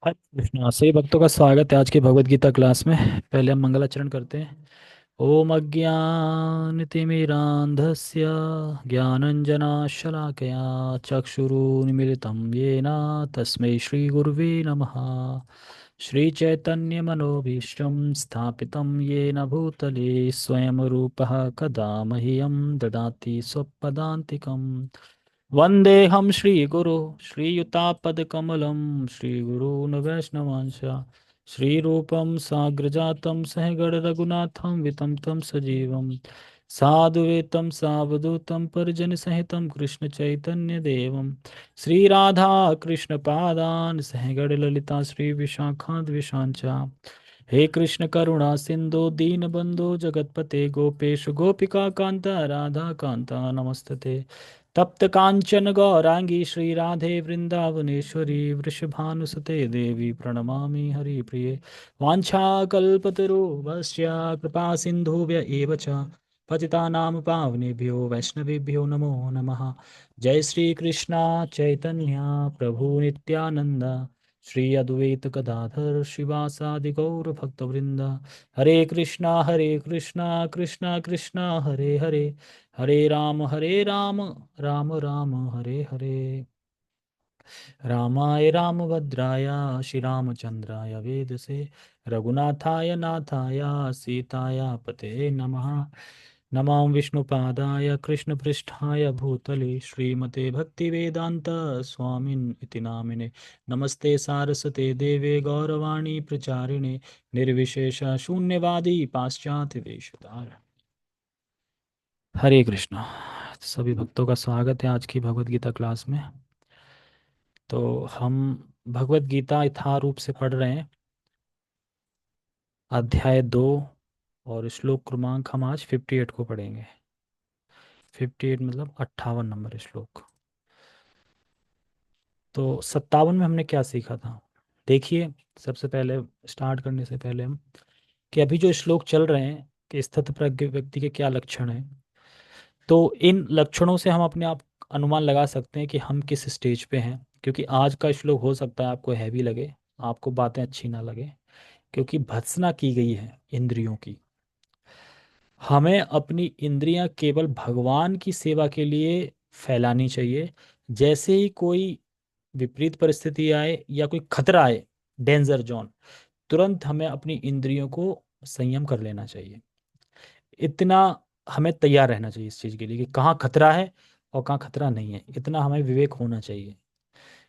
हरे कृष्णा। सही भक्तों का स्वागत है आज की भगवत गीता क्लास में। पहले हम मंगलाचरण करते हैं। ओम अज्ञानतिमिरान्धस्य ज्ञानञ्जनाशलाकया चक्षुरुन्मिलितं येन तस्मै श्रीगुरुवे नमः। श्रीचैतन्यमनोभीष्टं स्थापितं येन भूतले स्वयं रूपः कदा मह्यं ददाति स्वपदान्तिकम्। वन्देऽहं श्रीगुरो श्रीयुतापदकमलं श्रीगुरून् वैष्णवांश श्रीरूपं साग्रजातं सहगणरघुनाथं वितं तं सजीवं साधुवेतं सावधूतं परिजनसहितं कृष्णचैतन्यदेवं श्रीराधा कृष्णपादान् सहगणललिता श्रीविशाखाद्विषाञ्च। हे कृष्ण करुणा सिंधु दीनबंधु जगतपते गोपेश गोपिका कांता राधा कांता नमस्तते। तप्त कांचन गौरांगी श्री राधे वृंदावनेश्वरी वृषभानुसुते देवी प्रणमामि हरिप्रिये। वाञ्छाकल्पतरुभ्यश्च कृपा सिन्धुभ्य एव च पतितानां पावनेभ्यो वैष्णवेभ्यो नमो नमः। जय श्री कृष्णा चैतन्य प्रभु नित्यानंद श्री अद्वैत गदाधर शिवासादि गौर भक्तवृंद। हरे कृष्णा कृष्णा कृष्णा हरे हरे हरे राम राम राम हरे हरे। रामाय रामभद्राय श्रीरामचंद्राय वेदसे रघुनाथाय नाथाय सीताय पते नमः। नमां विष्णुपादाय कृष्णपृष्ठाय भूतले श्रीमते भक्तिवेदांत स्वामिन् इति नामिने। नमस्ते सारस्वते देवे गौरवाणी प्रचारिणे निर्विशेष शून्यवादी पाश्चात्य देशतार। हरे कृष्णा। सभी भक्तों का स्वागत है आज की भगवत गीता क्लास में। तो हम भगवत गीता यथारूप से पढ़ रहे हैं, अध्याय 2, और श्लोक क्रमांक हम आज 58 को पढ़ेंगे। 58 मतलब 58 नंबर श्लोक। तो 57 में हमने क्या सीखा था, देखिए। सबसे पहले स्टार्ट करने से पहले हम कि अभी जो श्लोक चल रहे हैं कि स्थित प्रज्ञ व्यक्ति के क्या लक्षण हैं, तो इन लक्षणों से हम अपने आप अनुमान लगा सकते हैं कि हम किस स्टेज पे हैं। क्योंकि आज का श्लोक हो सकता है आपको हैवी लगे, आपको बातें अच्छी ना लगे, क्योंकि भत्सना की गई है इंद्रियों की। हमें अपनी इंद्रियां केवल भगवान की सेवा के लिए फैलानी चाहिए। जैसे ही कोई विपरीत परिस्थिति आए या कोई खतरा आए, डेंजर जोन, तुरंत हमें अपनी इंद्रियों को संयम कर लेना चाहिए। इतना हमें तैयार रहना चाहिए इस चीज़ के लिए कि कहाँ खतरा है और कहाँ खतरा नहीं है, इतना हमें विवेक होना चाहिए।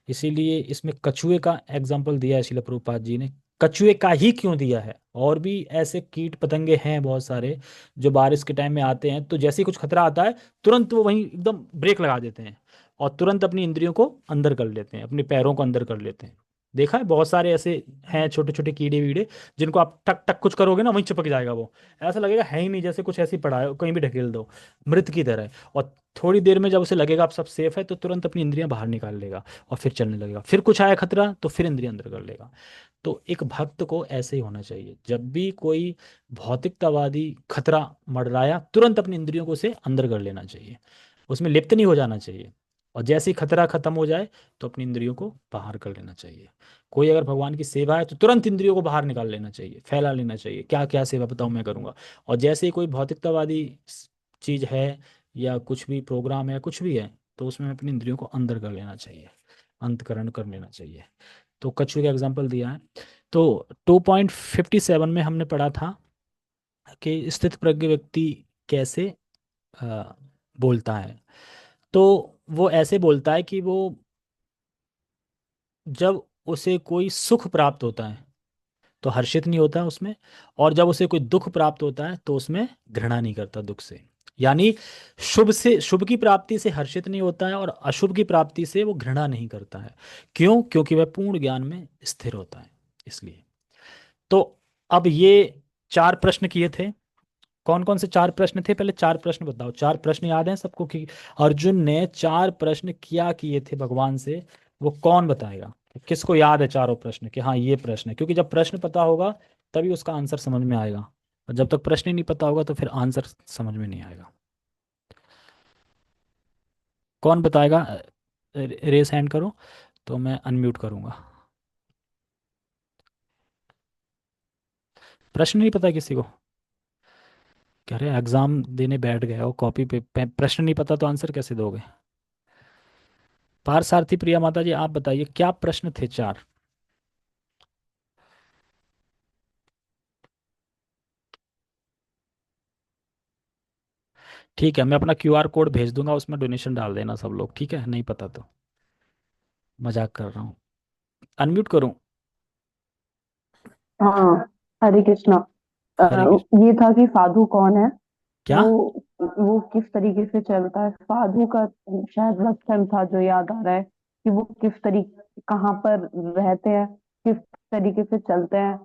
इसीलिए इसमें कछुए का एग्जाम्पल दिया है शिला प्रभुपाद जी ने। कछुए का ही क्यों दिया है, और भी ऐसे कीट पतंगे हैं बहुत सारे जो बारिश के टाइम में आते हैं, तो जैसे ही कुछ खतरा आता है तुरंत वो वहीं एकदम ब्रेक लगा देते हैं और तुरंत अपनी इंद्रियों को अंदर कर लेते हैं, अपने पैरों को अंदर कर लेते हैं। देखा है बहुत सारे ऐसे हैं छोटे छोटे कीड़े वीड़े, जिनको आप टक टक कुछ करोगे ना वहीं चिपक जाएगा वो। ऐसा लगेगा है ही नहीं, जैसे कुछ ऐसी पड़ा है, कहीं भी ढकेल दो, मृत की तरह। और थोड़ी देर में जब उसे लगेगा आप सब सेफ है, तो तुरंत अपनी इंद्रियां बाहर निकाल लेगा और फिर चलने लगेगा। फिर कुछ आया खतरा तो फिर इंद्रिय अंदर कर लेगा। तो एक भक्त को ऐसे ही होना चाहिए, जब भी कोई भौतिकतावादी खतरा मंडराया तुरंत अपनी इंद्रियों को उसे अंदर कर लेना चाहिए, उसमें लिप्त नहीं हो जाना चाहिए। और जैसे ही खतरा खत्म हो जाए तो अपनी इंद्रियों को बाहर कर लेना चाहिए। कोई अगर भगवान की सेवा है तो तुरंत इंद्रियों को बाहर निकाल लेना चाहिए, फैला लेना चाहिए, क्या क्या सेवा बताऊं मैं करूंगा। और जैसे ही कोई भौतिकतावादी चीज है या कुछ भी प्रोग्राम है कुछ भी है, तो उसमें अपनी इंद्रियों को अंदर कर लेना चाहिए, अंतकरण कर लेना चाहिए। तो कछुए का एग्जाम्पल दिया है। तो 2.57 में हमने पढ़ा था कि स्थित प्रज्ञ व्यक्ति कैसे अ, बोलता है। तो वो ऐसे बोलता है कि वो जब उसे कोई सुख प्राप्त होता है तो हर्षित नहीं होता उसमें, और जब उसे कोई दुख प्राप्त होता है तो उसमें घृणा नहीं करता दुख से। यानी शुभ से, शुभ की प्राप्ति से हर्षित नहीं होता है और अशुभ की प्राप्ति से वो घृणा नहीं करता है। क्यों? क्योंकि वह पूर्ण ज्ञान में स्थिर होता है, इसलिए। तो अब ये 4 प्रश्न किए थे। कौन कौन से 4 प्रश्न थे, पहले 4 प्रश्न बताओ। 4 प्रश्न याद हैं सबको कि अर्जुन ने 4 प्रश्न क्या किए थे भगवान से? वो कौन बताएगा? किसको याद है चारों प्रश्न कि हाँ ये प्रश्न है? क्योंकि जब प्रश्न पता होगा तभी उसका आंसर समझ में आएगा, और जब तक प्रश्न ही नहीं पता होगा तो फिर आंसर समझ में नहीं आएगा। कौन बताएगा? रेस हैंड करो तो मैं अनम्यूट करूंगा। प्रश्न नहीं पता किसी को? कह रहे एग्जाम देने बैठ गए हो, कॉपी पे प्रश्न नहीं पता तो आंसर कैसे दोगे? पारसारथी प्रिया माता जी, आप बताइए क्या प्रश्न थे चार? ठीक है, मैं अपना क्यूआर कोड भेज दूंगा, उसमें डोनेशन डाल देना सब लोग, ठीक है? नहीं पता तो। मजाक कर रहा हूँ। अनम्यूट करूँ? हाँ। हरे कृष्णा। अ, हरे कृष्ण। ये था कि साधु कौन है। क्या? वो वो किस तरीके से चलता है साधु का। शायद लक्षण था जो याद आ रहा है कि वो किस तरीके कहाँ पर रहते हैं, किस तरीके से चलते हैं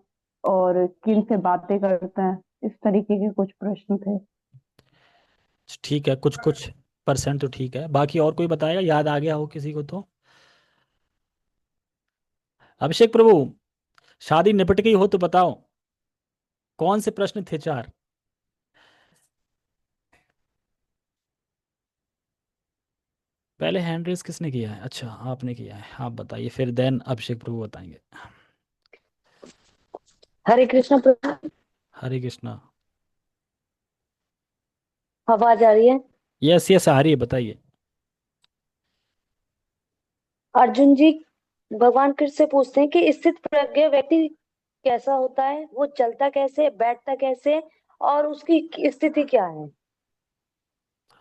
और किन से बातें करते हैं। इस तरीके के कुछ प्रश्न थे। ठीक है, कुछ कुछ परसेंट तो ठीक है, बाकी और कोई बताएगा, याद आ गया हो किसी को तो? अभिषेक प्रभु, शादी निपट गई हो तो बताओ, कौन से प्रश्न थे चार? पहले हैंड रेस किसने किया है? अच्छा, आपने किया है, आप बताइए, फिर देन अभिषेक प्रभु बताएंगे। हरे कृष्ण प्रभु। हरे कृष्णा। आवाज आ रही है। यस यस, आ रही है, बताइए। अर्जुन जी भगवान कृष्ण से पूछते हैं कि स्थित प्रज्ञ व्यक्ति कैसा होता है, वो चलता कैसे, बैठता कैसे और उसकी स्थिति क्या है।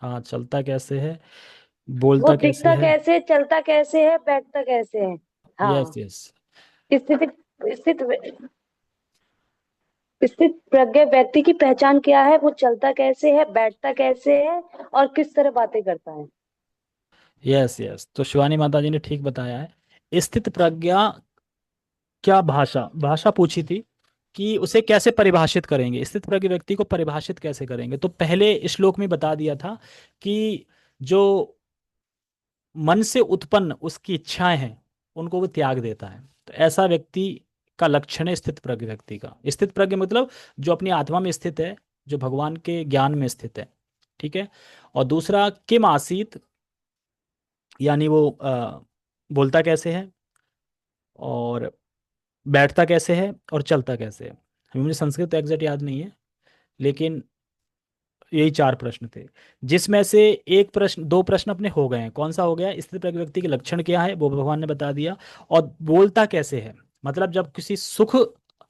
हाँ, चलता कैसे है, वो बोलता कैसे दिखता है। कैसे, चलता कैसे है, बैठता कैसे है। यस हाँ। यस। स्थिति स्थित स्थित प्रज्ञ व्यक्ति की पहचान क्या है, वो चलता कैसे है, बैठता कैसे है और किस तरह बातें करता है। यस यस, तो शिवानी माता जी ने ठीक बताया है। स्थित प्रज्ञा, क्या भाषा भाषा पूछी थी कि उसे कैसे परिभाषित करेंगे, स्थित प्रज्ञ व्यक्ति को परिभाषित कैसे करेंगे, तो पहले श्लोक में बता दिया था कि जो मन से उत्पन्न उसकी इच्छाएं हैं उनको वो त्याग देता है। तो ऐसा व्यक्ति का लक्षण है स्थित प्रज्ञ व्यक्ति का। स्थित प्रज्ञ मतलब जो अपनी आत्मा में स्थित है, जो भगवान के ज्ञान में स्थित है। ठीक है। और दूसरा किम आसीत, यानी वो बोलता कैसे है, और बैठता कैसे है, और चलता कैसे है। अभी मुझे संस्कृत एग्जैक्ट याद नहीं है, लेकिन यही चार प्रश्न थे, जिसमें से एक प्रश्न, दो प्रश्न अपने हो गए हैं। कौन सा हो गया? स्थित प्रज्ञ व्यक्ति के लक्षण क्या है, वो भगवान ने बता दिया। और बोलता कैसे है, मतलब जब किसी सुख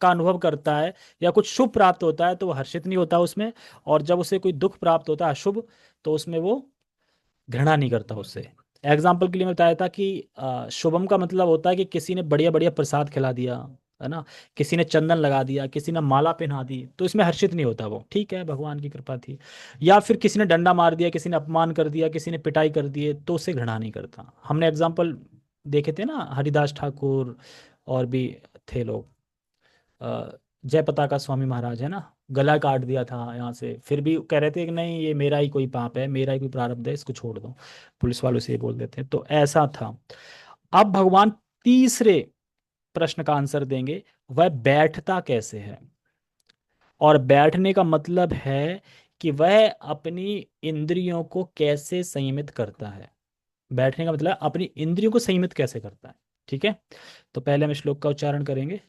का अनुभव करता है या कुछ शुभ प्राप्त होता है तो वो हर्षित नहीं होता उसमें, और जब उसे कोई दुख प्राप्त होता है अशुभ, तो उसमें वो घृणा नहीं करता उससे। एग्जाम्पल के लिए मैं बताया था कि शुभम का मतलब होता है कि किसी ने बढ़िया बढ़िया प्रसाद खिला दिया, है ना, किसी ने चंदन लगा दिया, किसी ने माला पहना दी, तो इसमें हर्षित नहीं होता वो, ठीक है, भगवान की कृपा थी। या फिर किसी ने डंडा मार दिया, किसी ने अपमान कर दिया, किसी ने पिटाई कर दिए, तो उससे घृणा नहीं करता। हमने एग्जाम्पल देखे थे ना, हरिदास ठाकुर और भी थे लोग। जय पताका स्वामी महाराज है ना, गला काट दिया था यहाँ से, फिर भी कह रहे थे कि नहीं ये मेरा ही कोई पाप है, मेरा ही कोई प्रारब्ध है, इसको छोड़ दो। पुलिस वालों से ये बोल देते हैं, तो ऐसा था। अब भगवान तीसरे प्रश्न का आंसर देंगे, वह बैठता कैसे है। और बैठने का मतलब है कि वह अपनी इंद्रियों को कैसे संयमित करता है। बैठने का मतलब अपनी इंद्रियों को संयमित कैसे करता है। ठीक है। तो पहले हम श्लोक का उच्चारण करेंगे,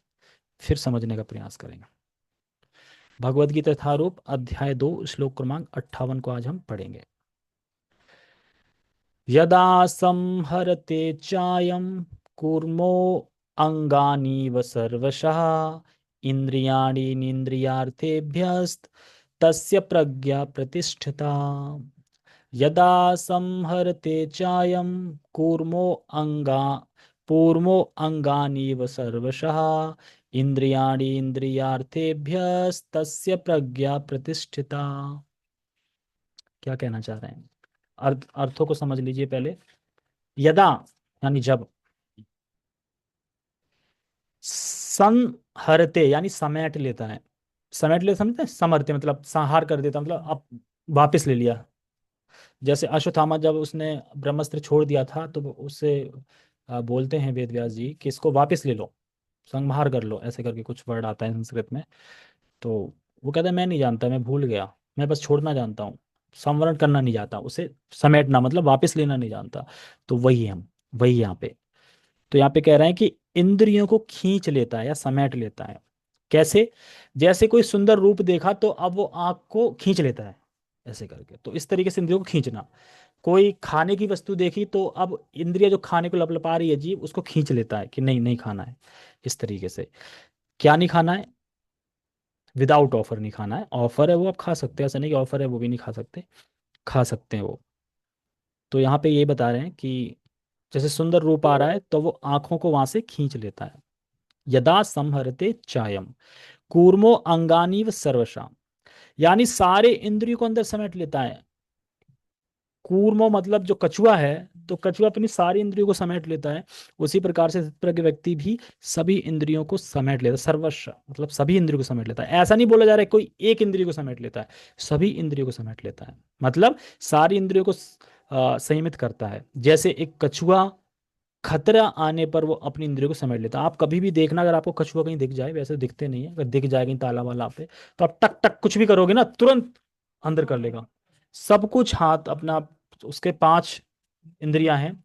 फिर समझने का प्रयास करेंगे। भगवद गीता यथारूप अध्याय 2 श्लोक क्रमांक 58 को आज हम पढ़ेंगे। यदा संहरते चायं कूर्मो अंगानीव सर्वशः इंद्रियाणीन्द्रियार्थेभ्यस्त तस्य प्रज्ञा प्रतिष्ठिता। यदा संहरते चायं कूर्मो अंगा पूर्वो अंगानीव सर्वशः इंद्रियाणीन्द्रियार्थेभ्यस्तस्य प्रज्ञा प्रतिष्ठिता। क्या कहना चाह रहे हैं? अर्थों को समझ लीजिए पहले। यदा यानी जब, संहरते यानी समेट लेता है, समेट ले समझते हैं, समरते मतलब संहार कर देता, मतलब अब वापस ले लिया। जैसे अश्वत्थामा जब उसने ब्रह्मास्त्र छोड़ दिया था तो वो उससे बोलते हैं वेद व्यास जी कि इसको वापस ले लो, संहार कर लो, ऐसे करके कुछ वर्ड आता है संस्कृत में। तो वो कहता है मैं नहीं जानता, मैं भूल गया, मैं बस छोड़ना जानता हूँ, संवरण करना नहीं जानता, उसे समेटना मतलब वापस लेना नहीं जानता। तो वही हम, वही यहाँ पे। तो यहाँ पे कह रहे हैं कि इंद्रियों को खींच लेता है या समेट लेता है। कैसे? जैसे कोई सुंदर रूप देखा तो अब वो आंख को खींच लेता है, ऐसे करके। तो इस तरीके से इंद्रियों को खींचना। कोई खाने की वस्तु देखी तो अब इंद्रिय जो खाने को लपलपा रही है, जीभ, उसको खींच लेता है कि नहीं नहीं खाना है, इस तरीके से। क्या नहीं खाना है? विदाउट ऑफर नहीं खाना है, ऑफर है वो आप खा सकते हैं, ऐसा नहीं कि ऑफर है वो भी नहीं खा सकते, खा सकते हैं वो। तो यहाँ पे ये बता रहे हैं कि जैसे सुंदर रूप आ रहा है तो वो आंखों को वहां से खींच लेता है। यदा संहरते चायम कूर्मो अंगानीव सर्वशाम, यानी सारे इंद्रियों को अंदर समेट लेता है। कूर्मो मतलब जो कछुआ है, तो कछुआ अपनी सारी इंद्रियों को समेट लेता है। उसी प्रकार से प्रज्ञ व्यक्ति भी सभी इंद्रियों को समेट लेता है। सर्वस्व मतलब सभी इंद्रियों को समेट लेता है। ऐसा नहीं बोला जा रहा है कोई एक इंद्रिय को समेट लेता है, सभी इंद्रियों को समेट लेता है, मतलब सारी इंद्रियों को संयमित करता है। जैसे एक कछुआ खतरा आने पर वो अपनी इंद्रियों को समेट लेता है। आप कभी भी देखना, अगर आपको कछुआ कहीं दिख जाए, वैसे दिखते नहीं है, अगर दिख जाए कहीं ताला वाला पे, तो आप टक टक कुछ भी करोगे ना, तुरंत अंदर कर लेगा सब कुछ। हाथ अपना, उसके 5 इंद्रियां हैं,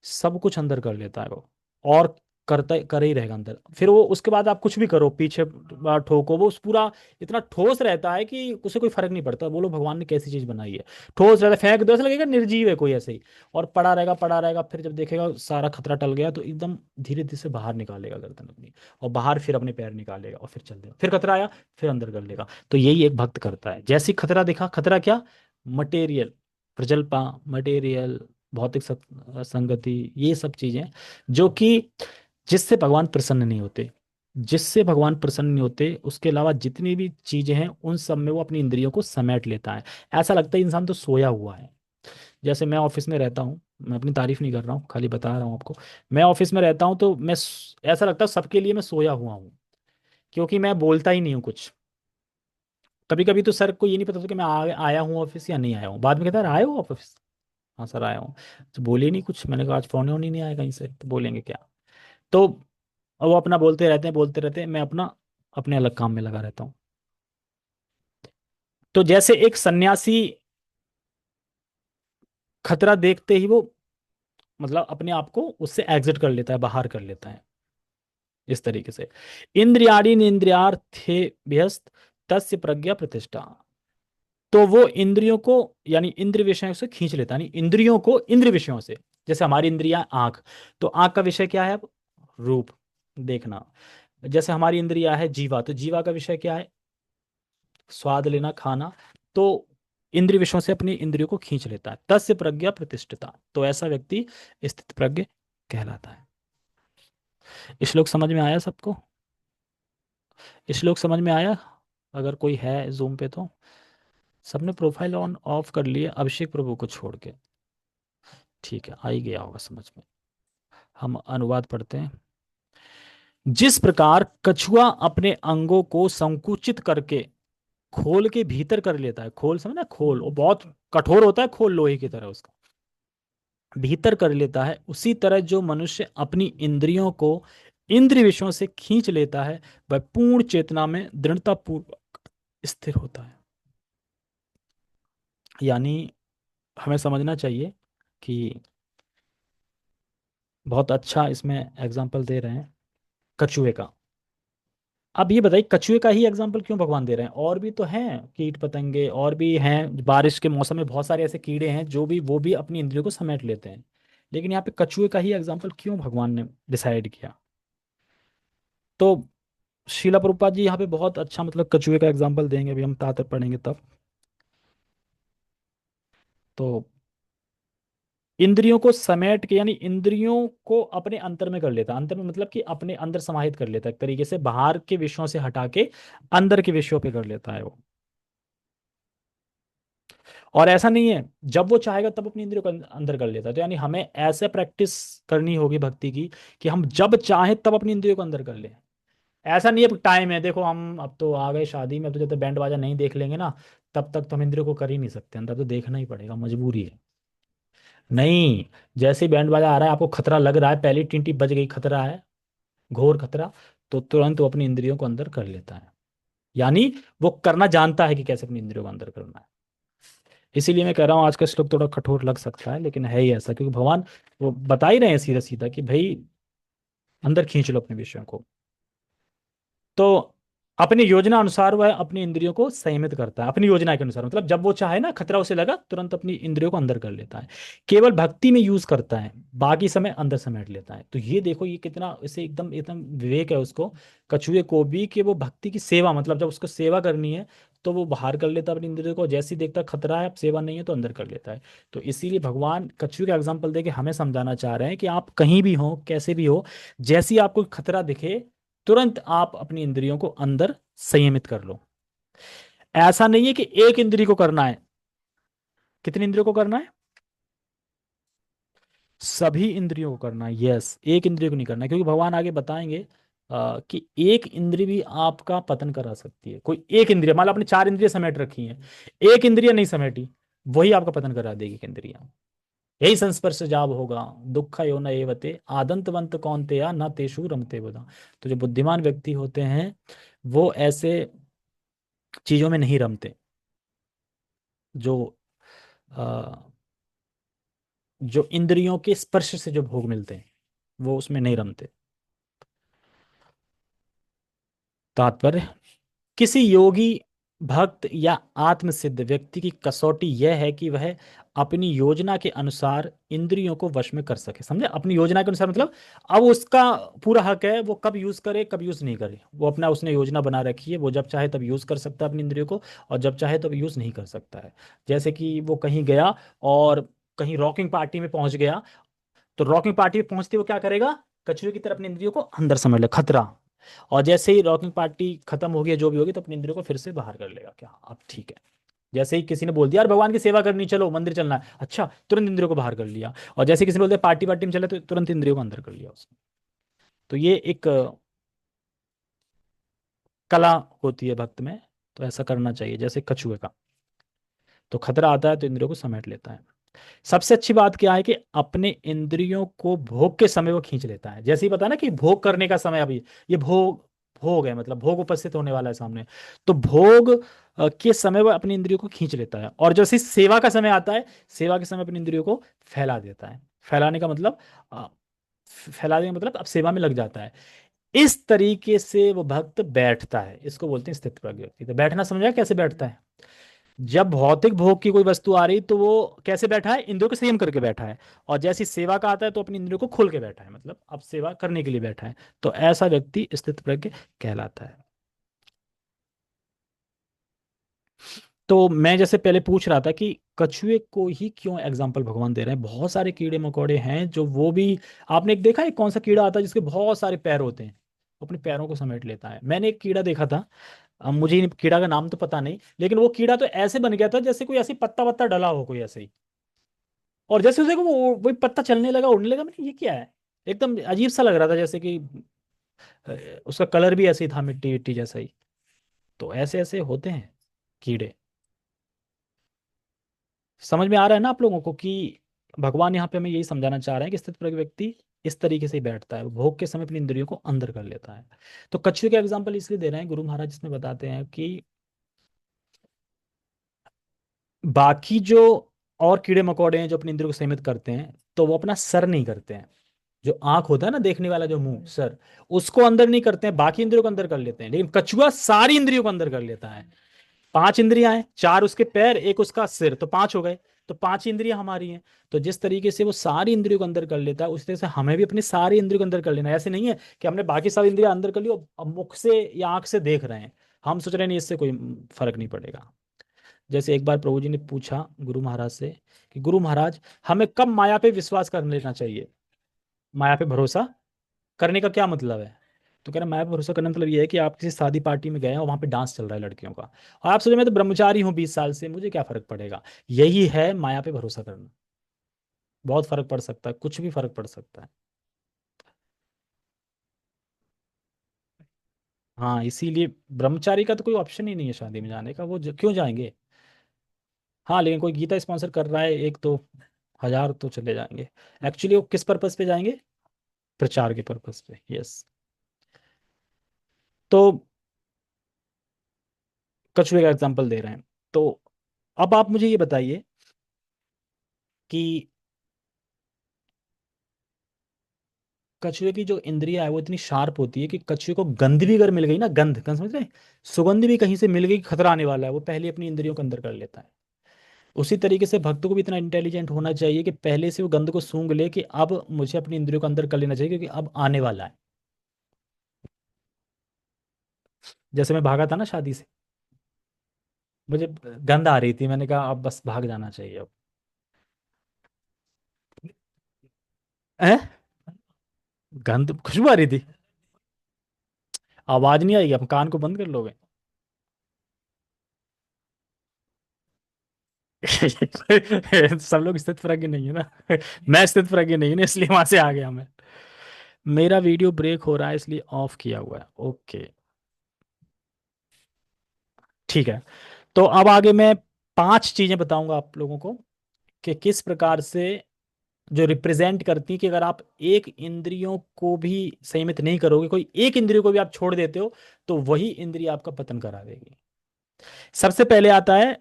सब कुछ अंदर कर लेता है वो, और करता करे ही रहेगा अंदर। फिर वो उसके बाद आप कुछ भी करो, पीछे ठोको, वो उस पूरा इतना ठोस रहता है कि उसे कोई फर्क नहीं पड़ता। बोलो भगवान ने कैसी चीज बनाई है, ठोस रहता है, फेंक दो ऐसा लगेगा निर्जीव है कोई, ऐसे ही। और पड़ा रहेगा पड़ा रहेगा, फिर जब देखेगा सारा खतरा टल गया तो एकदम धीरे धीरे से बाहर निकालेगा गर्दन अपनी, और बाहर फिर अपने पैर निकालेगा और फिर चल देगा, फिर खतरा आया फिर अंदर कर लेगा। तो यही एक भक्त करता है। जैसे ही खतरा देखा, खतरा क्या? मटेरियल, प्रजल्पा, मटेरियल, भौतिक संगति, ये सब चीजें जो कि जिससे भगवान प्रसन्न नहीं होते, जिससे भगवान प्रसन्न नहीं होते, उसके अलावा जितनी भी चीजें हैं उन सब में वो अपनी इंद्रियों को समेट लेता है। ऐसा लगता है इंसान तो सोया हुआ है। जैसे मैं ऑफिस में रहता हूँ, मैं अपनी तारीफ नहीं कर रहा हूँ, खाली बता रहा हूँ आपको। मैं ऑफिस में रहता हूँ तो ऐसा लगता है सबके लिए मैं सोया हुआ हूँ, क्योंकि मैं बोलता ही नहीं हूँ कुछ। कभी कभी तो सर को ये नहीं पता था कि मैं आया हूँ ऑफिस या नहीं आया हूँ, बाद में कहता है आए हो ऑफिस? हाँ सर आया हूँ। तो बोले नहीं कुछ, मैंने कहा आज फोन ही नहीं आया कहीं से, तो बोलेंगे क्या? तो वो अपना बोलते रहते हैं बोलते रहते हैं, मैं अपना अपने अलग काम में लगा रहता हूँ। तो जैसे एक सन्यासी खतरा देखते ही वो मतलब अपने आप को उससे एग्जिट कर लेता है, बाहर कर लेता है, इस तरीके से। इंद्रियाणी इंद्रियार्थे व्यस्त तस्य प्रज्ञा प्रतिष्ठा। तो वो इंद्रियों को, यानी इंद्रिय विषयों से खींच लेता है, यानी इंद्रियों को इंद्रिय विषयों से। जैसे हमारी इंद्रिया आंख, तो आंख का विषय क्या है अब? रूप, देखना। जैसे हमारी इंद्रिया है जीवा, तो जीवा का विषय क्या है? स्वाद लेना, खाना। तो इंद्रिय विषयों से अपनी इंद्रियों को खींच लेता है, तस्य प्रज्ञा प्रतिष्ठिता। तो ऐसा व्यक्ति स्थित प्रज्ञ कहलाता है। श्लोक समझ में आया सबको? श्लोक समझ में आया? अगर कोई है जूम पे तो सबने प्रोफाइल ऑन ऑफ कर लिए, अभिषेक प्रभु को छोड़ के। ठीक है, आ ही गया होगा समझ में। हम अनुवाद पढ़ते हैं। जिस प्रकार कछुआ अपने अंगों को संकुचित करके खोल के भीतर कर लेता है, खोल समझना, खोल वो बहुत कठोर होता है, खोल लोहे की तरह उसका भीतर कर लेता है, उसी तरह जो मनुष्य अपनी इंद्रियों को इंद्रिय विषयों से खींच लेता है, वह पूर्ण चेतना में दृढ़ता पूर्वक स्थिर होता है। यानी हमें समझना चाहिए कि बहुत अच्छा इसमें एग्जाम्पल दे रहे हैं कछुए का। अब ये बताइए कछुए का ही एग्जाम्पल क्यों भगवान दे रहे हैं? और भी तो हैं कीट पतंगे, और भी हैं, बारिश के मौसम में बहुत सारे ऐसे कीड़े हैं जो भी वो भी अपनी इंद्रियों को समेट लेते हैं। लेकिन यहाँ पे कछुए का ही एग्जाम्पल क्यों भगवान ने डिसाइड किया? तो शीला प्रभुपाद जी यहाँ पे बहुत अच्छा मतलब कछुए का एग्जाम्पल देंगे, अभी हम तातर पढ़ेंगे तब। तो इंद्रियों को समेट के, यानी इंद्रियों को अपने अंतर में कर लेता है, अंतर में मतलब कि अपने अंदर समाहित कर लेता है, एक तरीके से बाहर के विषयों से हटा के अंदर के विषयों पे कर लेता है वो। और ऐसा नहीं है जब वो चाहेगा तब अपनी इंद्रियों को अंदर कर लेता है। तो यानी हमें ऐसे प्रैक्टिस करनी होगी भक्ति की कि हम जब चाहे तब अपनी इंद्रियों को अंदर कर लें। ऐसा नहीं है टाइम है, देखो हम अब तो आ गए शादी में, अब तो जब तक बैंड बाजा नहीं देख लेंगे ना, तब तक तो हम इंद्रियों को कर ही नहीं सकते, अंदर तो देखना ही पड़ेगा, मजबूरी है। नहीं, जैसे ही बैंड बाजा आ रहा है, आपको खतरा लग रहा है, पहली टींटी बज गई, खतरा है, घोर खतरा, तो तुरंत वो अपनी इंद्रियों को अंदर कर लेता है। यानी वो करना जानता है कि कैसे अपनी इंद्रियों को अंदर करना है। इसीलिए मैं कह रहा हूँ आज का श्लोक थोड़ा कठोर लग सकता है, लेकिन है ही ऐसा, क्योंकि भगवान वो बता ही रहे हैं सीधा सीधा कि भाई अंदर खींच लो अपने विषयों को। तो अपनी योजना अनुसार वह अपनी इंद्रियों को संयमित करता है, अपनी योजना के अनुसार, मतलब जब वो चाहे ना, खतरा उसे लगा, तुरंत अपनी इंद्रियों को अंदर कर लेता है। केवल भक्ति में यूज करता है, बाकी समय अंदर समेट लेता है। तो ये देखो, ये कितना इसे एकदम एकदम विवेक है उसको, कछुए को भी, कि वो भक्ति की सेवा, मतलब जब उसको सेवा करनी है तो वो बाहर कर लेता है अपनी इंद्रियों को, जैसे ही देखता है खतरा है, अब सेवा नहीं है, तो अंदर कर लेता है। तो इसीलिए भगवान कछुए का एग्जाम्पल देके हमें समझाना चाह रहे हैं कि आप कहीं भी हो, कैसे भी हो, जैसी आपको खतरा दिखे, तुरंत आप अपनी इंद्रियों को अंदर संयमित कर लो। ऐसा नहीं है कि एक इंद्रिय को करना है, कितनी इंद्रियों को करना है? सभी इंद्रियों को करना है, यस, एक इंद्रिय को नहीं करना है, क्योंकि भगवान आगे बताएंगे कि एक इंद्रिय भी आपका पतन करा सकती है। कोई एक इंद्रिय, मान लो आपने चार इंद्रिय समेट रखी हैं, एक इंद्रिय नहीं समेटी, वही आपका पतन करा देगी इंद्रिया। यही संस्पर्श जाब होगा, दुख यो न एवते आदंतवंत कौनते या न तेषु रमते बदा। तो जो बुद्धिमान व्यक्ति होते हैं वो ऐसे चीजों में नहीं रमते, जो जो इंद्रियों के स्पर्श से जो भोग मिलते हैं, वो उसमें नहीं रमते। तात्पर्य, किसी योगी, भक्त या आत्मसिद्ध व्यक्ति की कसौटी यह है कि वह अपनी योजना के अनुसार इंद्रियों को वश में कर सके। समझे? अपनी योजना के अनुसार मतलब, अब उसका पूरा हक है, वो कब यूज करे कब यूज नहीं करे, वो अपना उसने योजना बना रखी है, वो जब चाहे तब यूज कर सकता है अपनी इंद्रियों को, और जब चाहे तब यूज नहीं कर सकता है। जैसे कि वो कहीं गया और कहीं रॉकिंग पार्टी में पहुंच गया, तो रॉकिंग पार्टी में पहुंचते वो क्या करेगा, कछुए की तरह अपनी इंद्रियों को अंदर समझ ले, खतरा। और जैसे ही रॉकिंग पार्टी खत्म होगी, जो भी होगी, तो अपनी इंद्रियों को फिर से बाहर कर लेगा, क्या अब ठीक है। जैसे ही किसी ने बोल दिया यार भगवान की सेवा करनी, चलो मंदिर चलना है, अच्छा, तुरंत इंद्रियों को बाहर कर लिया। और जैसे किसी ने बोल दिया पार्टी पार्टी में चले, तो तुरंत इंद्रियों को अंदर कर लिया उसने। तो ये एक कला होती है भक्त में। तो ऐसा करना चाहिए जैसे कछुए का, तो खतरा आता है तो इंद्रियों को समेट लेता है। सबसे अच्छी बात क्या है कि अपने इंद्रियों को भोग के समय वो खींच लेता है। जैसे ही पता ना कि भोग करने का समय अभी, ये भोग, भोग है, मतलब भोग उपस्थित होने वाला है सामने, तो भोग के समय वो अपनी इंद्रियों को खींच लेता है। और जैसे ही सेवा का समय आता है, सेवा के समय अपनी इंद्रियों को फैला देता है। फैलाने का मतलब, अ, फैलाने का मतलब अब सेवा में लग जाता है। इस तरीके से वो भक्त बैठता है, इसको बोलते हैं स्थित प्रज्ञ व्यक्ति। तो बैठना समझा कैसे बैठता है? जब भौतिक भोग की कोई वस्तु आ रही तो वो कैसे बैठा है, इंद्रियों को संयम करके बैठा है। और जैसी सेवा का आता है तो अपनी इंद्रियों को खोल के बैठा है, मतलब अब सेवा करने के लिए बैठा है। तो ऐसा व्यक्ति स्थित प्रज्ञ कहलाता है। तो मैं जैसे पहले पूछ रहा था कि कछुए को ही क्यों एग्जाम्पल भगवान दे रहे हैं, बहुत सारे कीड़े मकोड़े हैं जो वो भी, आपने एक देखा है कौन सा कीड़ा आता है जिसके बहुत सारे पैर होते हैं, वो अपने पैरों को समेट लेता है। मैंने एक कीड़ा देखा था, अब मुझे कीड़ा का नाम तो पता नहीं, लेकिन वो कीड़ा तो ऐसे बन गया था जैसे कोई ऐसी पत्ता वत्ता डला हो कोई ऐसे ही। और जैसे उसे वो वही पत्ता चलने लगा, उड़ने लगा, मैंने ये क्या है, एकदम अजीब सा लग रहा था, जैसे कि अ, उसका कलर भी ऐसे ही था, मिट्टी मिट्टी जैसा ही। तो ऐसे ऐसे होते हैं कीड़े। समझ में आ रहा है ना आप लोगों को कि भगवान यहाँ पे हमें यही समझाना चाह रहे हैं कि स्थित प्रज्ञ व्यक्ति इस तरीके से ही बैठता है, वो भोग के समय अपनी इंद्रियों को अंदर कर लेता है। तो कछुए का एग्जाम्पल इसलिए दे रहे हैं गुरु महाराज, इसमें बताते हैं कि बाकी जो और कीड़े मकोड़े हैं जो अपनी इंद्रियों को सीमित करते हैं, तो वो अपना सर नहीं करते हैं। जो आंख होता है ना देखने वाला, जो मुंह, सर, उसको अंदर नहीं करते हैं, बाकी इंद्रियों को अंदर कर लेते हैं। लेकिन कछुआ सारी इंद्रियों को अंदर कर लेता है। पांच इंद्रियां हैं, चार उसके पैर, एक उसका सिर, तो पांच हो गए। तो पांच इंद्रियां हमारी हैं। तो जिस तरीके से वो सारी इंद्रियों को अंदर कर लेता है, उस तरह से हमें भी अपनी सारी इंद्रियों को अंदर कर लेना है। ऐसे नहीं है कि हमने बाकी सारी इंद्रियां अंदर कर ली और अब मुख से या आंख से देख रहे हैं, हम सोच रहे हैं नहीं इससे कोई फर्क नहीं पड़ेगा। जैसे एक बार प्रभु जी ने पूछा गुरु महाराज से कि गुरु महाराज, हमें कब माया पे विश्वास कर लेना चाहिए, माया पे भरोसा करने का क्या मतलब है? तो कह रहा माया पे भरोसा करने का मतलब ये है कि आप किसी शादी पार्टी में गए हैं और वहां पे डांस चल रहा है लड़कियों का, और आप सोचे मैं तो ब्रह्मचारी हूँ 20 साल से, मुझे क्या फर्क पड़ेगा। यही है माया पे भरोसा करना। बहुत फर्क पड़ सकता है, कुछ भी फर्क पड़ सकता है। हाँ, इसीलिए ब्रह्मचारी का तो कोई ऑप्शन ही नहीं है शादी में जाने का, वो क्यों जाएंगे। हाँ, लेकिन कोई गीता स्पॉन्सर कर रहा है एक तो 1000 तो चले जाएंगे। एक्चुअली वो किस पर्पज पे जाएंगे? प्रचार के पर्पज पे, यस। तो कछुए का एग्जाम्पल दे रहे हैं। तो अब आप मुझे ये बताइए कि कछुए की जो इंद्रिया है वो इतनी शार्प होती है कि कछुए को गंध भी अगर मिल गई ना, गंध गंध समझ रहे हैं? सुगंध भी कहीं से मिल गई, खतरा आने वाला है, वो पहले अपनी इंद्रियों को अंदर कर लेता है। उसी तरीके से भक्तों को भी इतना इंटेलिजेंट होना चाहिए कि पहले से वो गंध को सूंघ ले कि अब मुझे अपनी इंद्रियों को अंदर कर लेना चाहिए, क्योंकि अब आने वाला है। जैसे मैं भागा था ना शादी से, मुझे गंध आ रही थी, मैंने कहा अब बस भाग जाना चाहिए अब। हैं? गंध, खुशबू आ रही थी। आवाज नहीं आएगी, आप कान को बंद कर लोगे? सब लोग स्थित प्रज्ञ नहीं है ना। मैं स्थित प्रज्ञ नहीं हूं ना, इसलिए वहां से आ गया मैं। मेरा वीडियो ब्रेक हो रहा है इसलिए ऑफ किया हुआ है। ओके, ठीक है। तो अब आगे मैं 5 चीजें बताऊंगा आप लोगों को कि किस प्रकार से जो रिप्रेजेंट करती है कि अगर आप एक इंद्रियों को भी संयमित नहीं करोगे, कोई एक इंद्रिय को भी आप छोड़ देते हो, तो वही इंद्रिय आपका पतन करा देगी। सबसे पहले आता है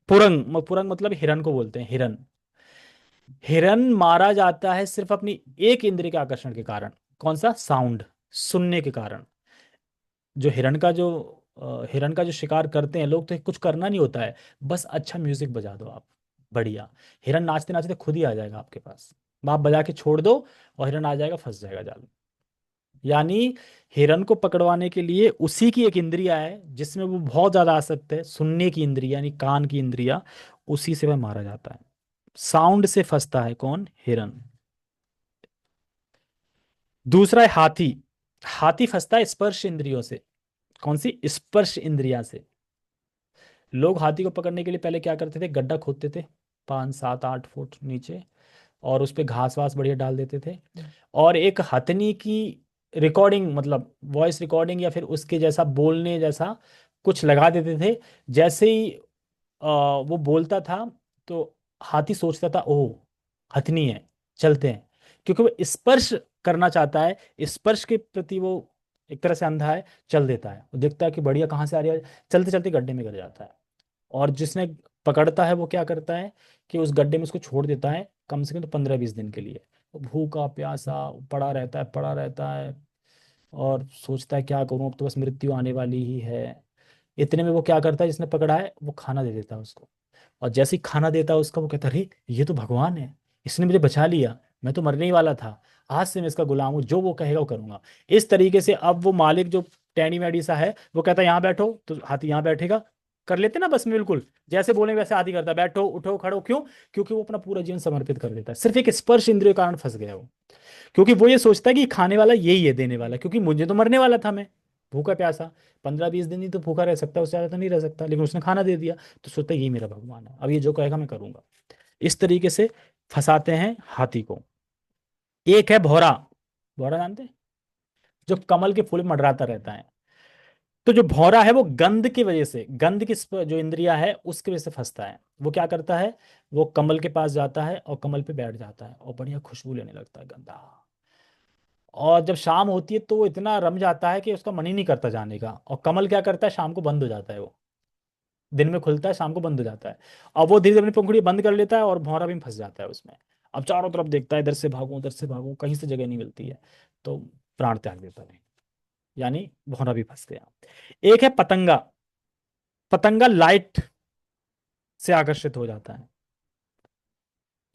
पुरंग। पुरंग मतलब हिरण को बोलते हैं, हिरण। हिरन मारा जाता है सिर्फ अपनी एक इंद्रिय के आकर्षण के कारण। कौन सा? साउंड, सुनने के कारण। जो हिरन का जो शिकार करते हैं लोग, तो कुछ करना नहीं होता है, बस अच्छा म्यूजिक बजा दो आप, बढ़िया, हिरन नाचते नाचते खुद ही आ जाएगा आपके पास। आप बजा के छोड़ दो और हिरन आ जाएगा, फंस जाएगा जाल में। यानी हिरन को पकड़वाने के लिए उसी की एक इंद्रिया है जिसमें वो बहुत ज्यादा आसक्त है, सुनने की इंद्रिया यानी कान की इंद्रिया, उसी से वह मारा जाता है। साउंड से फंसता है कौन? हिरन। दूसरा है हाथी। हाथी फंसता है स्पर्श इंद्रियों से। कौन सी? स्पर्श इंद्रिया से। लोग हाथी को पकड़ने के लिए पहले क्या करते थे? गड्ढा खोदते थे 5 7 8 फुट नीचे, और उस पे घास वास बढ़िया डाल देते थे, और एक हथनी की रिकॉर्डिंग, मतलब वॉइस रिकॉर्डिंग या फिर उसके जैसा बोलने जैसा कुछ लगा देते थे। जैसे ही वो बोलता था, तो हाथी सोचता था ओह, हथनी है, चलते हैं। क्योंकि वो स्पर्श करना चाहता है, स्पर्श के प्रति वो एक तरह से अंधा है, चल देता है। वो देखता है कि बढ़िया कहाँ से आ रही है, चलते चलते गड्ढे में गिर जाता है। और जिसने पकड़ता है वो क्या करता है कि उस गड्ढे में उसको छोड़ देता है कम से कम तो 15 20 दिन के लिए। वो भूखा प्यासा पड़ा रहता है, पड़ा रहता है, और सोचता है क्या करूं, अब तो बस मृत्यु आने वाली ही है। इतने में वो क्या करता है, जिसने पकड़ा है वो खाना दे देता है उसको। और जैसे ही खाना देता है उसका, वो कहता है अरे ये तो भगवान है, इसने मुझे बचा लिया, मैं तो मरने ही वाला था, आज से मैं इसका गुलाम हूँ, जो वो कहेगा वो करूंगा। इस तरीके से अब वो मालिक जो टैनी मैडी सा है, वो कहता है यहाँ बैठो, तो हाथी यहाँ बैठेगा, कर लेते ना बस में बिल्कुल, जैसे बोले वैसे हाथी करता है, बैठो उठो खड़ो, क्यों? क्योंकि वो अपना पूरा जीवन समर्पित कर देता है, सिर्फ एक स्पर्श इंद्रिय के कारण फंस गया वो। क्योंकि वो ये सोचता है कि खाने वाला यही है, देने वाला, क्योंकि मुझे तो मरने वाला था मैं, भूखा प्यासा, 15 20 दिन ही तो भूखा रह सकता है, उससे ज्यादा तो नहीं रह सकता, लेकिन उसने खाना दे दिया, तो सोचता है यही मेरा भगवान है, अब ये जो कहेगा मैं करूंगा। इस तरीके से फंसाते हैं हाथी को। एक है भौरा। भौरा जानते हैं? जो कमल के फूल में मंडराता रहता है। तो जो भौरा है वो गंध की वजह से, गंध की जो इंद्रिया है उसकी वजह से फंसता है। वो क्या करता है? वो कमल के पास जाता है और कमल पे बैठ जाता है और बढ़िया खुशबू लेने लगता है, गंदा। और जब शाम होती है तो वो इतना रम जाता है कि उसका मन ही नहीं करता जाने का, और कमल क्या करता है, शाम को बंद हो जाता है वो, दिन में खुलता है शाम को बंद हो जाता है। अब वो धीरे धीरे अपनी पंखुड़ी बंद कर लेता है और भौरा भी फंस जाता है उसमें। अब चारों तरफ देखता है, इधर से भागूं उधर से भागूं, कहीं से जगह नहीं मिलती है, तो प्राण त्याग देता है। यानी भौरा भी फंस गया। एक है पतंगा। पतंगा लाइट से आकर्षित हो जाता है,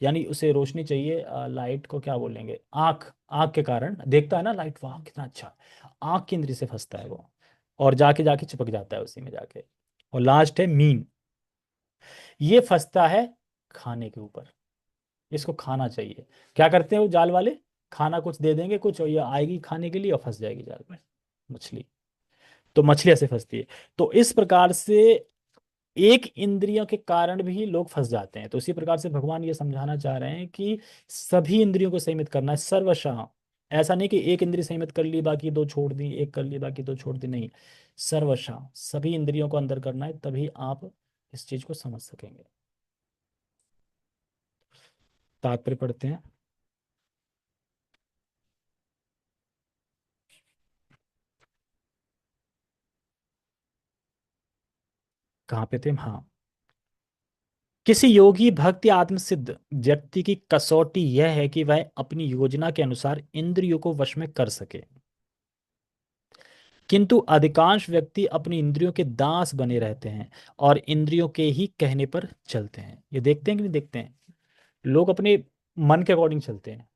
यानी उसे रोशनी चाहिए। लाइट को क्या बोलेंगे, आंख, आंख के कारण देखता है ना लाइट, वाह कितना अच्छा, आंख की इंद्री से फंसता है वो, और जाके जाके चिपक जाता है उसी में जाके। और लास्ट है मीन। ये फंसता है खाने के ऊपर, इसको खाना चाहिए। क्या करते हैं वो जाल वाले? खाना कुछ दे देंगे कुछ, और ये आएगी खाने के लिए और फंस जाएगी जाल में, मछली। तो मछली ऐसे फंसती है। तो इस प्रकार से एक इंद्रियों के कारण भी लोग फंस जाते हैं। तो इसी प्रकार से भगवान ये समझाना चाह रहे हैं कि सभी इंद्रियों को संयमित करना है सर्वशः। ऐसा नहीं कि एक इंद्रिय संयमित कर ली बाकी दो छोड़ दी, एक कर ली बाकी दो छोड़ दी, नहीं, सर्वशः सभी इंद्रियों को अंदर करना है, तभी आप इस चीज को समझ सकेंगे। तात्पर्य पढ़ते हैं। कहाँ पे थे हम? हाँ, किसी योगी भक्त या आत्मसिद्ध व्यक्ति की कसौटी यह है कि वह अपनी योजना के अनुसार इंद्रियों को वश में कर सके, किंतु अधिकांश व्यक्ति अपनी इंद्रियों के दास बने रहते हैं और इंद्रियों के ही कहने पर चलते हैं। ये देखते हैं कि नहीं देखते हैं? लोग अपने मन के अकॉर्डिंग चलते हैं,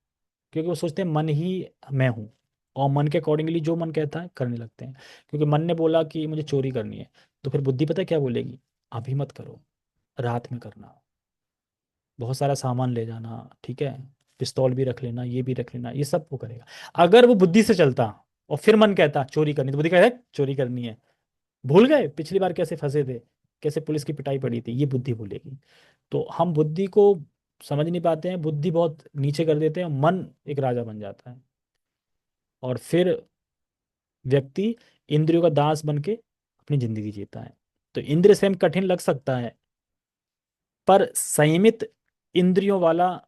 क्योंकि वो सोचते हैं मन ही मैं हूँ, और मन के अकॉर्डिंगली जो मन कहता है करने लगते हैं। क्योंकि मन ने बोला कि मुझे चोरी करनी है, तो फिर बुद्धि पता है क्या बोलेगी? अभी मत करो, रात में करना, बहुत सारा सामान ले जाना, ठीक है, पिस्तौल भी रख लेना, ये भी रख लेना, ये सब वो करेगा। अगर वो बुद्धि से चलता और फिर मन कहता चोरी करनी, तो बुद्धि कहता है चोरी करनी है। भूल गए पिछली बार कैसे फंसे थे, कैसे पुलिस की पिटाई पड़ी थी, ये बुद्धि बोलेगी। तो हम बुद्धि को समझ नहीं पाते हैं, बुद्धि बहुत नीचे कर देते हैं, मन एक राजा बन जाता है, और फिर व्यक्ति इंद्रियों का दास बन के अपनी जिंदगी जीता है। तो इंद्रिय संयम कठिन लग सकता है, पर संयमित इंद्रियों वाला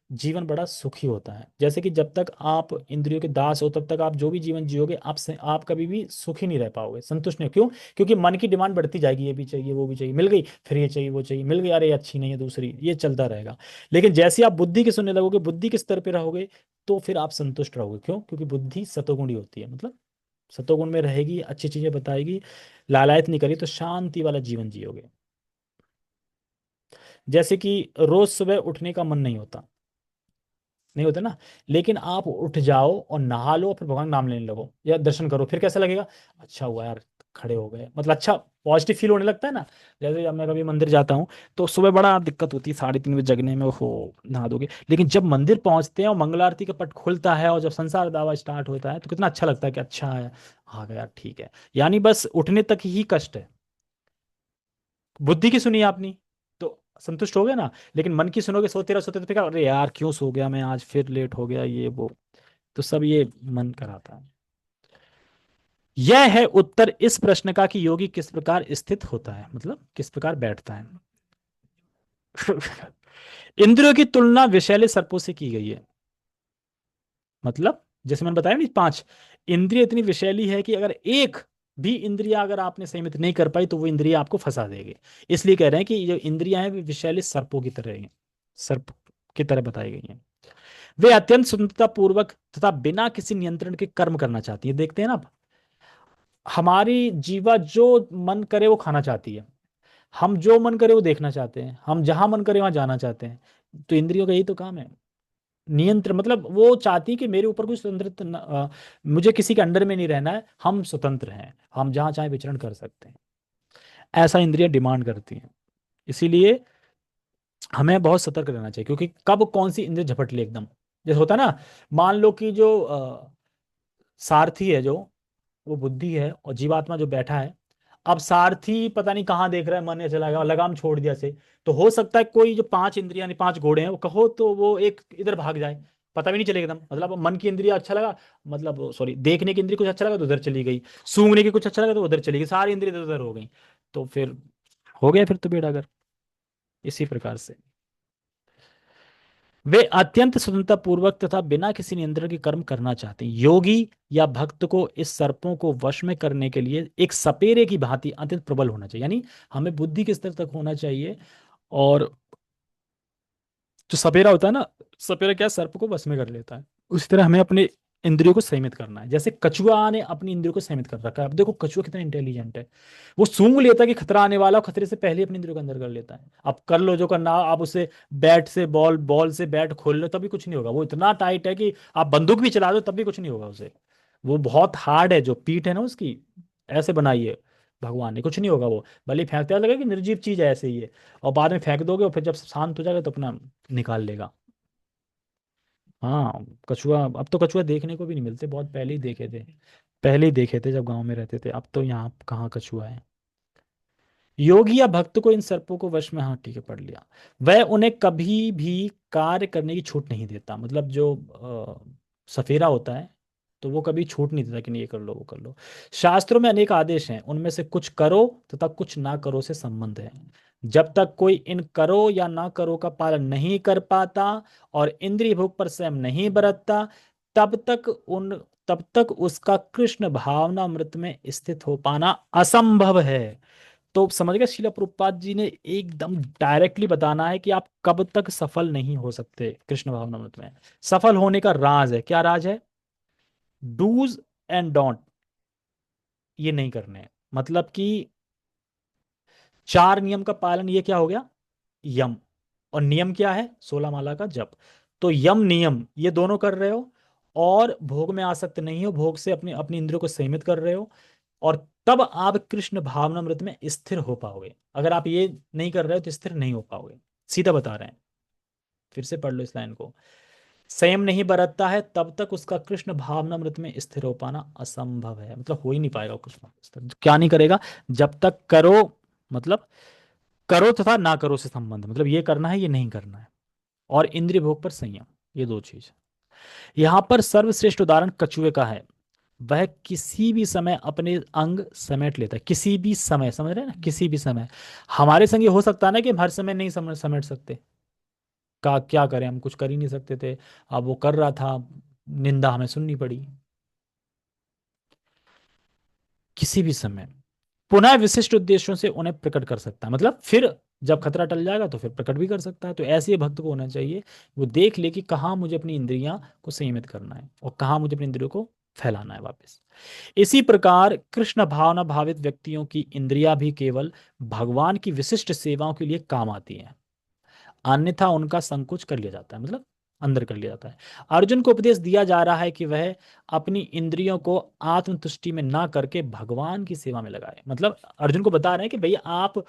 जीवन बड़ा सुखी होता है। जैसे कि जब तक आप इंद्रियों के दास हो, तब तक आप जो भी जीवन जियोगे, आप कभी भी सुखी नहीं रह पाओगे, संतुष्ट नहीं। क्यों? क्योंकि मन की डिमांड बढ़ती जाएगी, ये भी चाहिए, वो भी चाहिए, मिल गई फिर ये चाहिए, वो चाहिए, मिल गई, अरे ये अच्छी नहीं है दूसरी, ये चलता रहेगा। लेकिन जैसे आप बुद्धि की सुनने लगोगे, बुद्धि के स्तर पे रहोगे, तो फिर आप संतुष्ट रहोगे। क्यों? क्योंकि बुद्धि सतोगुणी होती है, मतलब सतोगुण में रहेगी, अच्छी चीजें बताएगी, लालायत नहीं करी, तो शांति वाला जीवन जियोगे। जैसे कि रोज सुबह उठने का मन नहीं होता, नहीं होता ना, लेकिन आप उठ जाओ और नहा लो, फिर भगवान का नाम लेने लगो या दर्शन करो, फिर कैसा लगेगा? अच्छा हुआ यार, खड़े हो गए, मतलब अच्छा पॉजिटिव फील होने लगता है ना। जैसे जब मैं कभी मंदिर जाता हूँ, तो सुबह बड़ा दिक्कत होती है 3:30 बजे जगने में, हो नहा दोगे, लेकिन जब मंदिर पहुंचते हैं और मंगलारती का पट खुलता है और जब संसार दावा स्टार्ट होता है, तो कितना अच्छा लगता है कि अच्छा है, आ गया, ठीक है। यानी बस उठने तक ही कष्ट है। बुद्धि की सुनी आपने तो संतुष्ट हो गए ना, लेकिन मन की सुनोगे, सोते रहो फिर अरे यार क्यों सो गया मैं आज, फिर लेट हो गया, ये वो, तो सब ये मन कराता है। यह है उत्तर इस प्रश्न का कि योगी किस प्रकार स्थित होता है, मतलब किस प्रकार बैठता है। इंद्रियों की तुलना विषैले सर्पों से की गई है। मतलब जैसे मैंने बताया नहीं, 5 इंद्रिय इतनी विषैली है कि अगर एक भी इंद्रिया अगर आपने संयमित नहीं कर पाई, तो वो इंद्रिया आपको फंसा देगी। इसलिए कह रहे हैं कि जो इंद्रियां हैं वे विषैले सर्पों की तरह हैं, सर्प की तरह बताई गई हैं। वे अत्यंत स्वतंत्रता पूर्वक तथा बिना किसी नियंत्रण के कर्म करना चाहती है। देखते हैं ना आप, हमारी जीवा जो मन करे वो खाना चाहती है, हम जो मन करे वो देखना चाहते हैं, हम जहां मन करे वहां जाना चाहते हैं। तो इंद्रियों का यही तो काम है, नियंत्रण, मतलब वो चाहती है कि मेरे ऊपर कोई स्वतंत्र मुझे किसी के अंडर में नहीं रहना है, हम स्वतंत्र हैं, हम जहां चाहे विचरण कर सकते हैं, ऐसा इंद्रियां डिमांड करती हैं। इसीलिए हमें बहुत सतर्क रहना चाहिए, क्योंकि कब कौन सी इंद्रिय झपट ले एकदम। जैसे होता है ना, मान लो कि जो सारथी है, जो वो बुद्धि है, और जीवात्मा जो बैठा है, अब सारथी पता नहीं कहाँ देख रहा है, मन ने चला गया, लगाम छोड़ दिया से, तो हो सकता है कोई जो 5 इंद्रियां यानी 5 घोड़े हैं, वो कहो तो वो एक इधर भाग जाए, पता भी नहीं चलेगा एकदम। मतलब मन की इंद्रिया अच्छा लगा, मतलब सॉरी, देखने की इंद्रिय कुछ अच्छा लगा तो उधर चली गई, सूंघने की कुछ अच्छा लगा तो उधर चली गई, सारी इंद्रिय इधर उधर हो गई, तो फिर हो गया फिर तो बेड़ागर। इसी प्रकार से वे अत्यंत स्वतंत्रता पूर्वक तथा बिना किसी नियंत्रण के कर्म करना चाहते हैं। योगी या भक्त को इस सर्पों को वश में करने के लिए एक सपेरे की भांति अत्यंत प्रबल होना चाहिए, यानी हमें बुद्धि के स्तर तक होना चाहिए। और जो सपेरा होता है ना, सपेरा क्या है, सर्प को वश में कर लेता है, उसी तरह हमें अपने इंद्रियों को संयमित करना है। जैसे कछुआ ने अपनी इंद्रियों को संयमित कर रखा है। अब देखो कछुआ कितना इंटेलिजेंट है, वो सूंघ लेता है कि खतरा आने वाला, और खतरे से पहले ही अपनी इंद्रियों को अंदर कर लेता है। अब कर लो जो करना, आप उसे बैट से बॉल, बॉल से बैट खोल लो तभी कुछ नहीं होगा, वो इतना टाइट है कि आप बंदूक भी चला दो तब भी कुछ नहीं होगा उसे। वो बहुत हार्ड है, जो पीठ है ना उसकी, ऐसे बनाई है भगवान ने, कुछ नहीं होगा वो। भले ही फेंकते हैं, लगे कि निर्जीव चीज है, ऐसे ही है, और बाद में फेंक दोगे और फिर जब शांत हो जाएगा तो अपना निकाल लेगा। हाँ, कछुआ, अब तो कछुआ देखने को भी नहीं मिलते, बहुत पहले ही देखे थे, पहले ही देखे थे जब गांव में रहते थे, अब तो यहाँ कहाँ कछुआ है। योगी या भक्त को इन सर्पों को वश में, हाँ ठीक है पढ़ लिया। वह उन्हें कभी भी कार्य करने की छूट नहीं देता, मतलब जो सफेरा होता है, तो वो कभी छूट नहीं देता कि नहीं ये कर लो वो कर लो। शास्त्रों में अनेक आदेश हैं, उनमें से कुछ करो तथा कुछ ना करो से संबंध है। जब तक कोई इन करो या ना करो का पालन नहीं कर पाता और इंद्रिय भोग पर संयम नहीं बरतता, तब तक उन तब तक उसका कृष्ण भावनामृत में स्थित हो पाना असंभव है। तो समझ गए, शिला प्रभुपाद जी ने एकदम डायरेक्टली बताना है कि आप कब तक सफल नहीं हो सकते कृष्ण भावनामृत में। सफल होने का राज है, क्या राज है? डूज एंड डोंट, ये नहीं करने हैं। मतलब कि चार नियम का पालन, ये क्या हो गया? यम। और नियम क्या है? 16 माला का जप। तो यम नियम ये दोनों कर रहे हो, और भोग में आसक्त नहीं हो, भोग से अपनी अपनी इंद्रियों को संयमित कर रहे हो, और तब आप कृष्ण भावनामृत में स्थिर हो पाओगे। अगर आप ये नहीं कर रहे हो तो स्थिर नहीं हो पाओगे, सीधा बता रहे हैं। फिर से पढ़ लो इस लाइन को। संयम नहीं बरतता है तब तक उसका कृष्ण भावनामृत में स्थिर हो पाना असंभव है, मतलब हो ही नहीं पाएगा वो कृष्ण स्थिर। क्या नहीं करेगा? जब तक करो, मतलब करो तथा ना करो से संबंध, मतलब ये करना है ये नहीं करना है, और इंद्रिय भोग पर संयम, ये दो चीज। यहां पर सर्वश्रेष्ठ उदाहरण कछुए का है। वह किसी भी समय अपने अंग समेट लेता है, किसी भी समय, समझ रहे हैं ना, किसी भी समय। हमारे संग ये हो सकता है ना कि हम हर समय नहीं समेट सकते, का क्या करें, हम कुछ कर ही नहीं सकते थे। अब वो कर रहा था, निंदा हमें सुननी पड़ी। किसी भी समय पुनः विशिष्ट उद्देश्यों से उन्हें प्रकट कर सकता है, मतलब फिर जब खतरा टल जाएगा तो फिर प्रकट भी कर सकता है। तो ऐसे ही भक्त को होना चाहिए, वो देख ले कि कहाँ मुझे अपनी इंद्रियां को संयमित करना है और कहाँ मुझे अपनी इंद्रियों को फैलाना है वापस। इसी प्रकार कृष्ण भावना भावित व्यक्तियों की इंद्रियां भी केवल भगवान की विशिष्ट सेवाओं के लिए काम आती हैं, अन्यथा उनका संकोच कर लिया जाता है, मतलब अंदर कर लिया जाता है। अर्जुन को उपदेश दिया जा रहा है कि वह अपनी इंद्रियों को आत्मतुष्टि में ना करके भगवान की सेवा में लगाए। मतलब अर्जुन को बता रहे हैं कि भैया आप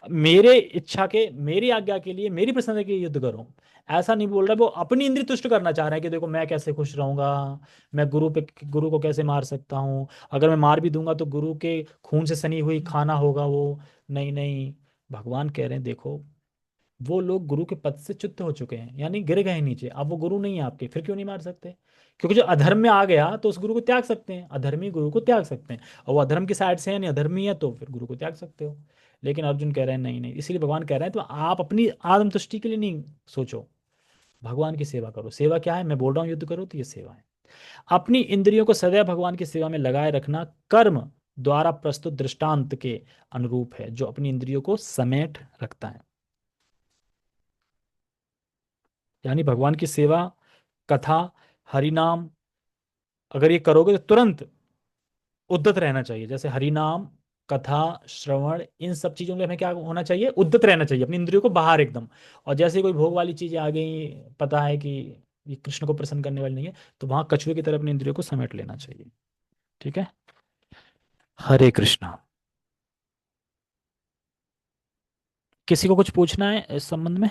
मेरे इच्छा के, मेरी आज्ञा के लिए, मेरी प्रसन्नता के लिए युद्ध करो। ऐसा नहीं बोल रहा, वो अपनी इंद्रिय तुष्ट करना चाह रहे हैं कि देखो मैं कैसे खुश रहूंगा, मैं गुरु को कैसे मार सकता हूँ, अगर मैं मार भी दूंगा तो गुरु के खून से सनी हुई खाना होगा वो। नहीं नहीं, भगवान कह रहे हैं देखो, वो लोग गुरु के पद से च्युत हो चुके हैं, यानी गिर गए नीचे, अब वो गुरु नहीं है आपके, फिर क्यों नहीं मार सकते? क्योंकि जो अधर्म में आ गया तो उस गुरु को त्याग सकते हैं, अधर्मी गुरु को त्याग सकते हैं, और वो अधर्म की साइड से है नहीं, अधर्मी है, तो फिर गुरु को त्याग सकते हो। लेकिन अर्जुन कह रहे हैं नहीं नहीं, इसीलिए भगवान कह रहे हैं तो आप अपनी आत्मतुष्टि के लिए नहीं सोचो, भगवान की सेवा करो। सेवा क्या है? मैं बोल रहा हूँ युद्ध करो, तो ये सेवा है। अपनी इंद्रियों को सदैव भगवान की सेवा में लगाए रखना कर्म द्वारा प्रस्तुत दृष्टांत के अनुरूप है, जो अपनी इंद्रियों को समेट रखता है। यानी भगवान की सेवा, कथा, हरि नाम, अगर ये करोगे तो तुरंत उद्यत रहना चाहिए। जैसे हरि नाम, कथा, श्रवण, इन सब चीजों में हमें क्या होना चाहिए? उद्यत रहना चाहिए, अपनी इंद्रियों को बाहर एकदम। और जैसे कोई भोग वाली चीजें आ गई, पता है कि ये कृष्ण को प्रसन्न करने वाली नहीं है, तो वहां कछुए की तरह अपनी इंद्रियों को समेट लेना चाहिए। ठीक है। हरे कृष्णा। किसी को कुछ पूछना है इस संबंध में?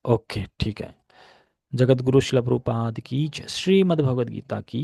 ओके ठीक है। जगत गुरु शिल प्रभुपाद की जय। श्रीमद् भगवद गीता की